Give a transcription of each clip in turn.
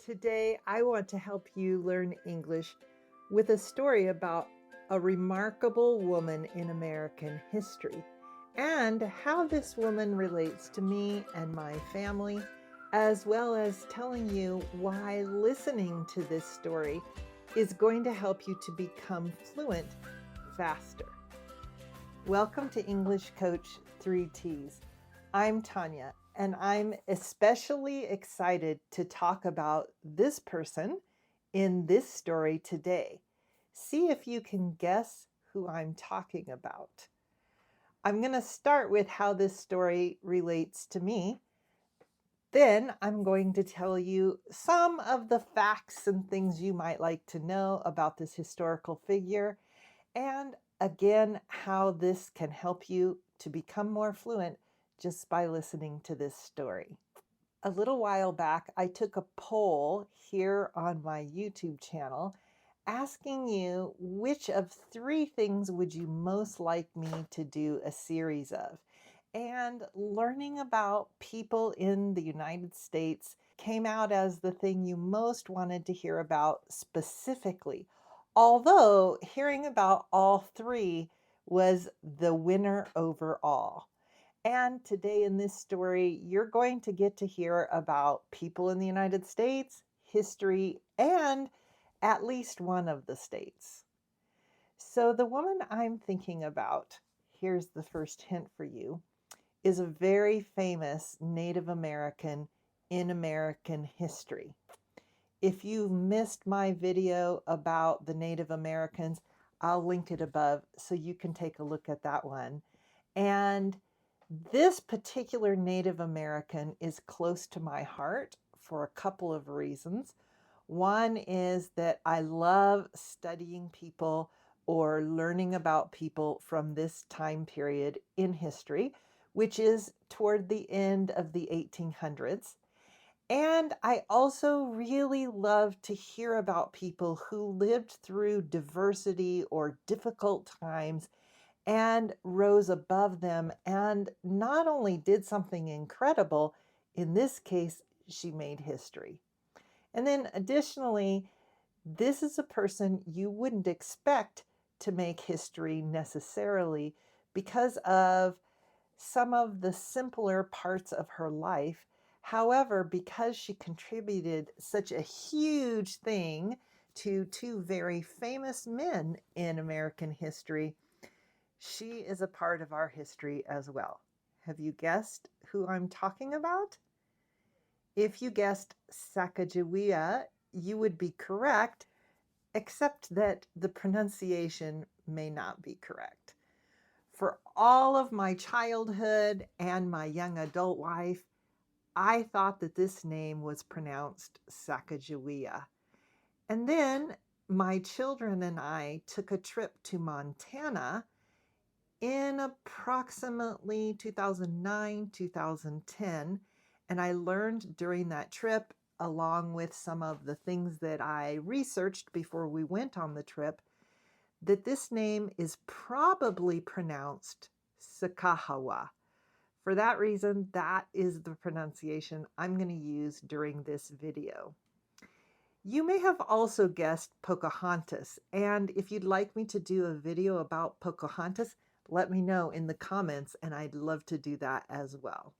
Today, I want to help you learn English with a story about a remarkable woman in American history and how this woman relates to me and my family, as well as telling you why listening to this story is going to help you to become fluent faster. Welcome to English Coach 3Ts. I'm Tanya, and I'm especially excited to talk about this person in this story today. See if you can guess who I'm talking about. I'm going to start with how this story relates to me. Then I'm going to tell you some of the facts and things you might like to know about this historical figure, and again, how this can help you to become more fluent just by listening to this story. A little while back, I took a poll here on my YouTube channel asking you which of 3 things would you most like me to do a series of. And learning about people in the United States came out as the thing you most wanted to hear about specifically. Although hearing about all 3 was the winner overall. And today in this story, you're going to get to hear about people in the United States, history, and at least one of the states. So the woman I'm thinking about, here's the first hint for you, is a very famous Native American in American history. If you've missed my video about the Native Americans, I'll link it above so you can take a look at that one. And this particular Native American is close to my heart for a couple of reasons. One is that I love studying people or learning about people from this time period in history, which is toward the end of the 1800s. And I also really love to hear about people who lived through diversity or difficult times and rose above them and not only did something incredible, in this case, she made history. And then additionally, this is a person you wouldn't expect to make history necessarily because of some of the simpler parts of her life. However, because she contributed such a huge thing to 2 very famous men in American history, she is a part of our history as well. Have you guessed who I'm talking about? If you guessed Sacagawea, you would be correct, except that the pronunciation may not be correct. For all of my childhood and my young adult life, I thought that this name was pronounced Sacagawea. And then my children and I took a trip to Montana in approximately 2009, 2010. And I learned during that trip, along with some of the things that I researched before we went on the trip, that this name is probably pronounced Sacagawea. For that reason, that is the pronunciation I'm going to use during this video. You may have also guessed Pocahontas, and if you'd like me to do a video about Pocahontas, let me know in the comments, and I'd love to do that as well.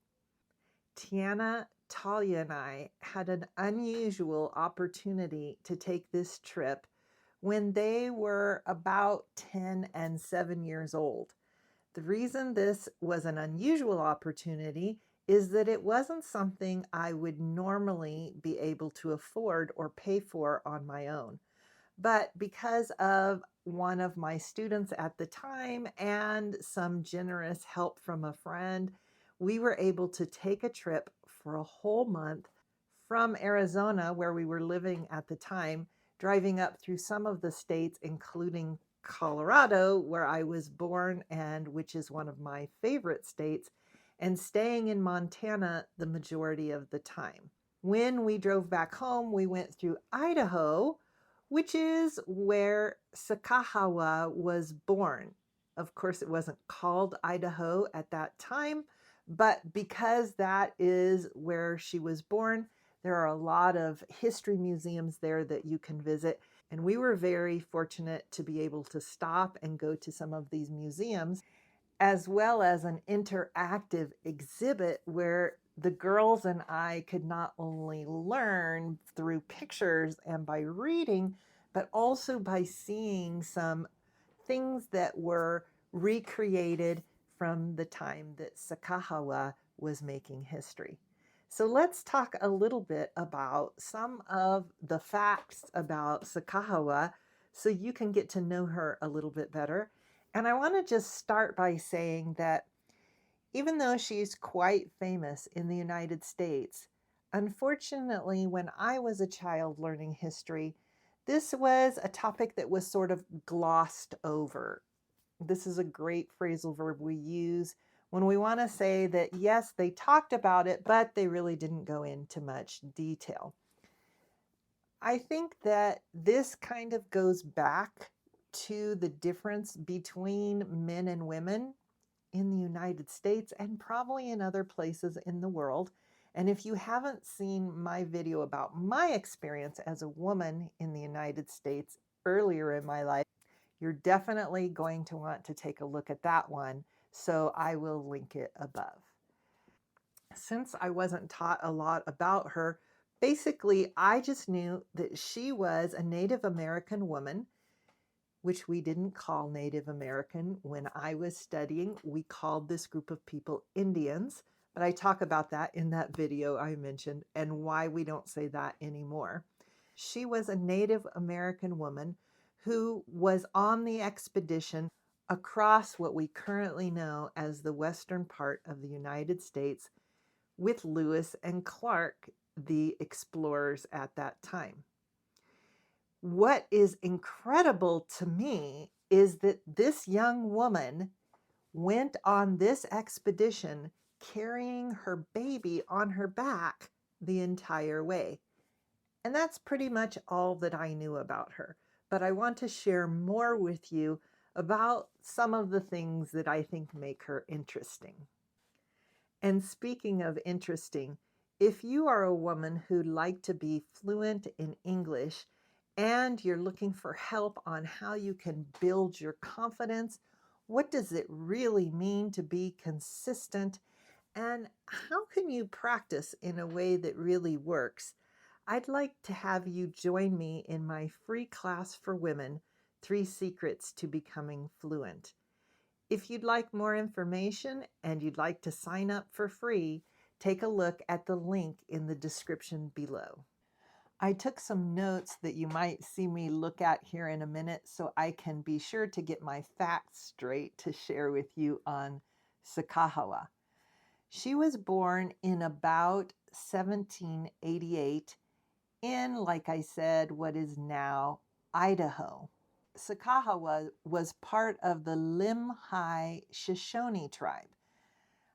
Tanya, Talia, and I had an unusual opportunity to take this trip when they were about 10 and 7 years old. The reason this was an unusual opportunity is that it wasn't something I would normally be able to afford or pay for on my own. But because of one of my students at the time and some generous help from a friend, we were able to take a trip for a whole month from Arizona, where we were living at the time, driving up through some of the states, including Colorado, where I was born and which is one of my favorite states, and staying in Montana the majority of the time. When we drove back home, we went through Idaho, which is where Sacagawea was born. Of course, it wasn't called Idaho at that time, but because that is where she was born, There are a lot of history museums there that you can visit. And we were very fortunate to be able to stop and go to some of these museums, as well as an interactive exhibit where the girls and I could not only learn through pictures and by reading, but also by seeing some things that were recreated from the time that Sacagawea was making history. So let's talk a little bit about some of the facts about Sacagawea so you can get to know her a little bit better. And I want to just start by saying that even though she's quite famous in the United States, unfortunately, when I was a child learning history, this was a topic that was sort of glossed over. This is a great phrasal verb we use when we want to say that, yes, they talked about it, but they really didn't go into much detail. I think that this kind of goes back to the difference between men and women in the United States and probably in other places in the world. And if you haven't seen my video about my experience as a woman in the United States earlier in my life, you're definitely going to want to take a look at that one. So I will link it above. Since I wasn't taught a lot about her, basically I just knew that she was a Native American woman, which we didn't call Native American when I was studying. We called this group of people Indians, but I talk about that in that video I mentioned and why we don't say that anymore. She was a Native American woman who was on the expedition across what we currently know as the western part of the United States with Lewis and Clark, the explorers at that time. What is incredible to me is that this young woman went on this expedition carrying her baby on her back the entire way. And that's pretty much all that I knew about her. But I want to share more with you about some of the things that I think make her interesting. And speaking of interesting, if you are a woman who'd like to be fluent in English and you're looking for help on how you can build your confidence, what does it really mean to be consistent, and how can you practice in a way that really works? I'd like to have you join me in my free class for women, 3 Secrets to Becoming Fluent. If you'd like more information and you'd like to sign up for free, take a look at the link in the description below. I took some notes that you might see me look at here in a minute so I can be sure to get my facts straight to share with you on Sacagawea. She was born in about 1788 in, like I said, what is now Idaho. Sacagawea was part of the Limhi Shoshone tribe.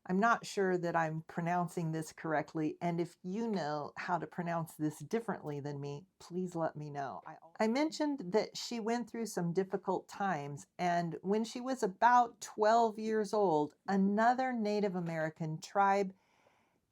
I'm not sure that I'm pronouncing this correctly, and if you know how to pronounce this differently than me, please let me know. I mentioned that she went through some difficult times, and when she was about 12 years old, another Native American tribe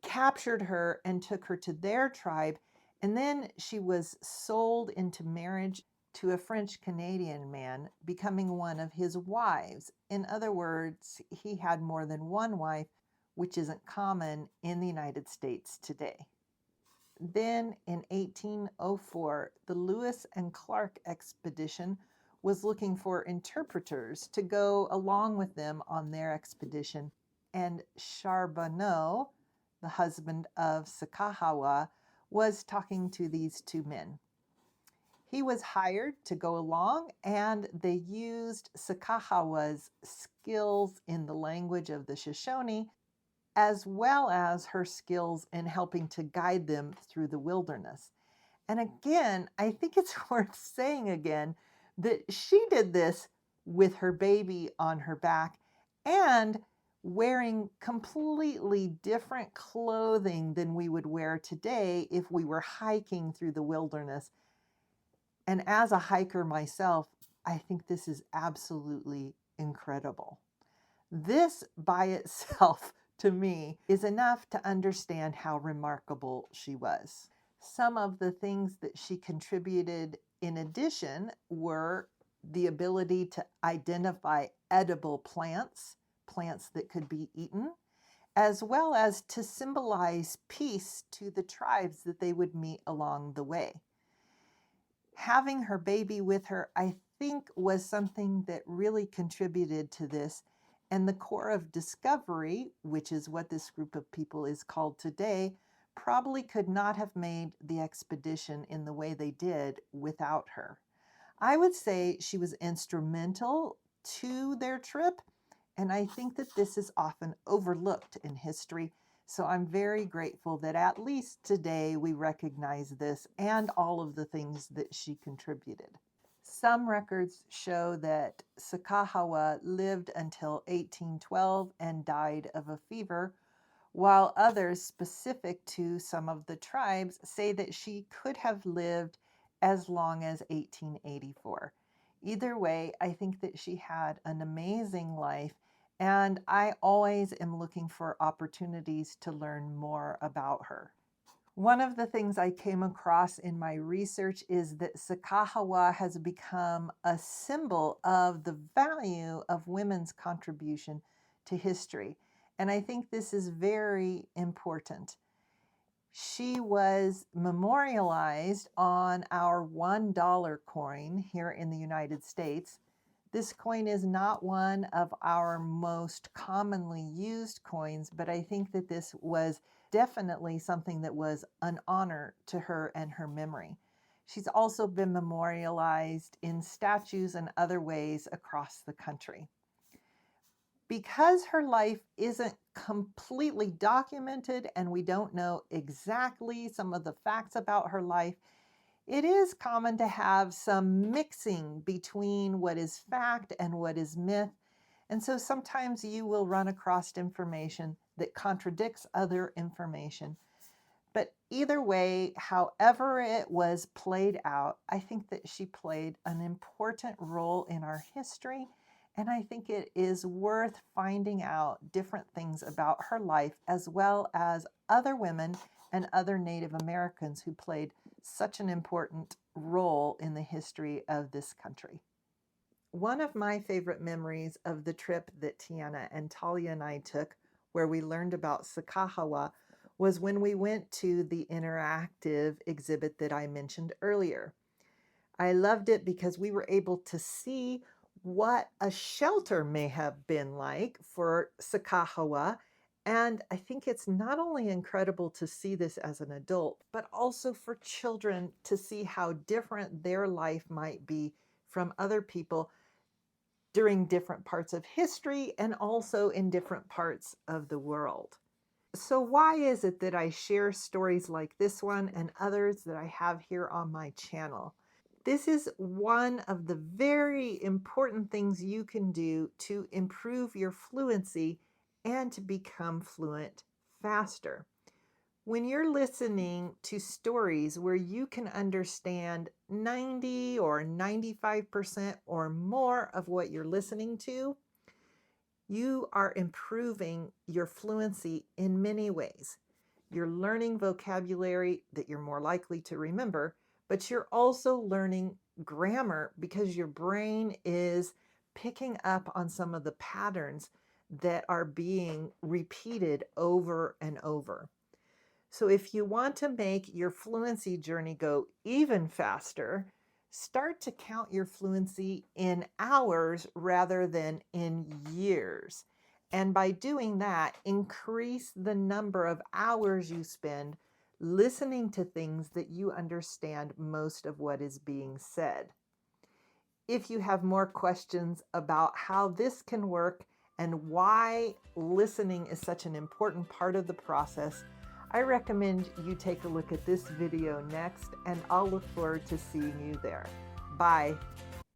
captured her and took her to their tribe, and then she was sold into marriage to a French Canadian man, becoming one of his wives. In other words, he had more than one wife, which isn't common in the United States today. Then in 1804, the Lewis and Clark expedition was looking for interpreters to go along with them on their expedition, and Charbonneau, the husband of Sacagawea, was talking to these 2 men. He was hired to go along, and they used Sacagawea's skills in the language of the Shoshone, as well as her skills in helping to guide them through the wilderness. And again, I think it's worth saying again that she did this with her baby on her back and wearing completely different clothing than we would wear today if we were hiking through the wilderness. And as a hiker myself, I think this is absolutely incredible. This by itself, to me, is enough to understand how remarkable she was. Some of the things that she contributed in addition were the ability to identify edible plants, plants that could be eaten, as well as to symbolize peace to the tribes that they would meet along the way. Having her baby with her, I think, was something that really contributed to this. And the Corps of Discovery, which is what this group of people is called today, probably could not have made the expedition in the way they did without her. I would say she was instrumental to their trip, and I think that this is often overlooked in history. So I'm very grateful that at least today we recognize this and all of the things that she contributed. Some records show that Sacagawea lived until 1812 and died of a fever, while others specific to some of the tribes say that she could have lived as long as 1884. Either way, I think that she had an amazing life, and I always am looking for opportunities to learn more about her. One of the things I came across in my research is that Sacagawea has become a symbol of the value of women's contribution to history. And I think this is very important. She was memorialized on our $1 coin here in the United States. This coin is not one of our most commonly used coins, but I think that this was definitely something that was an honor to her and her memory. She's also been memorialized in statues and other ways across the country. Because her life isn't completely documented and we don't know exactly some of the facts about her life, it is common to have some mixing between what is fact and what is myth. And so sometimes you will run across information that contradicts other information. But either way, however it was played out, I think that she played an important role in our history. And I think it is worth finding out different things about her life, as well as other women and other Native Americans who played such an important role in the history of this country. One of my favorite memories of the trip that Tiana and Talia and I took, where we learned about Sacagawea, was when we went to the interactive exhibit that I mentioned earlier. I loved it because we were able to see what a shelter may have been like for Sacagawea. And I think it's not only incredible to see this as an adult, but also for children to see how different their life might be from other people during different parts of history and also in different parts of the world. So why is it that I share stories like this one and others that I have here on my channel? This is one of the very important things you can do to improve your fluency and to become fluent faster. When you're listening to stories where you can understand 90 or 95% or more of what you're listening to, you are improving your fluency in many ways. You're learning vocabulary that you're more likely to remember, but you're also learning grammar because your brain is picking up on some of the patterns that are being repeated over and over. So if you want to make your fluency journey go even faster, start to count your fluency in hours rather than in years. And by doing that, increase the number of hours you spend listening to things that you understand most of what is being said. If you have more questions about how this can work and why listening is such an important part of the process, I recommend you take a look at this video next, and I'll look forward to seeing you there. Bye.